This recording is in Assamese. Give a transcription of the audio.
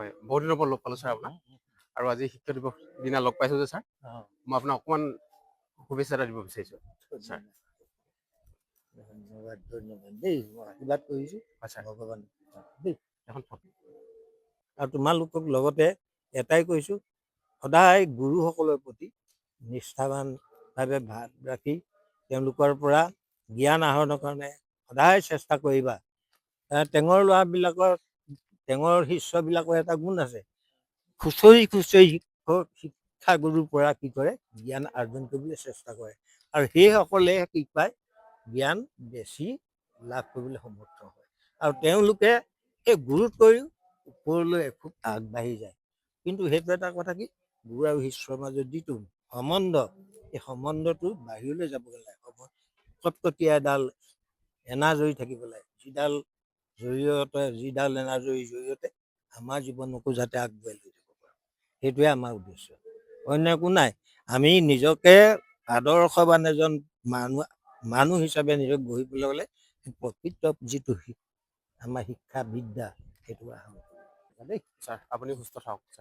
হয়, বহুত দিনৰ পৰা লগ পালোঁ ছাৰ আপোনাক। আৰু আজি শিক্ষক দিৱস দিনা লগ পাইছোঁ যে ছাৰ, মই আপোনাক অকণমান শুভেচ্ছা এটা দিব বিচাৰিছোঁ ছাৰ। ধন্যবাদ দেই, মই আশীৰ্বাদ কৰিছোঁ হয় ছাৰ, ভগৱান দেই। এখন ফটো। আৰু তোমালোকক লগতে এটাই কৈছোঁ, সদায় গুৰুসকলৰ প্ৰতি নিষ্ঠাৱানভাৱে ভাৱ ৰাখি তেওঁলোকৰ পৰা জ্ঞান আহৰণৰ কাৰণে সদায় চেষ্টা কৰিবা। টেঙৰ ল'ৰাবিলাকৰ টেঙৰ শিষ্যবিলাকৰ এটা গুণ আছে, খুচৰি খুচৰি শিক্ষাগুৰুৰ পৰা কি কৰে, জ্ঞান আৰ্জন কৰিবলৈ চেষ্টা কৰে। আৰু সেইসকলে কি পায়, জ্ঞান বেছি লাভ কৰিবলৈ সমৰ্থ হয়। আৰু তেওঁলোকে সেই গুৰুতকৈও ওপৰলৈ এখোজ আগবাঢ়ি যায়। কিন্তু সেইটো এটা কথা কি, গুৰু আৰু শিষ্যৰ মাজত যিটো সম্বন্ধ, এই সম্বন্ধটো বাহিৰলৈ যাবগৈ লাগে। কটকটীয়া এডাল এনাজৰী থাকিব লাগে, যিডাল এনাজৰীৰ জৰিয়তে আমাৰ জীৱনকো যাতে আগুৱাই লৈ যাব পাৰোঁ, সেইটোৱে আমাৰ উদ্দেশ্য, অন্য একো নাই। আমি নিজকে আদৰ্শৱান এজন মানুহ হিচাপে নিজক গঢ়িবলৈ হ'লে প্ৰকৃত যিটো আমাৰ শিক্ষা বিদ্যা সেইটো আহৰণ কৰিব দেই। ছাৰ আপুনি সুস্থ থাকক ছাৰ।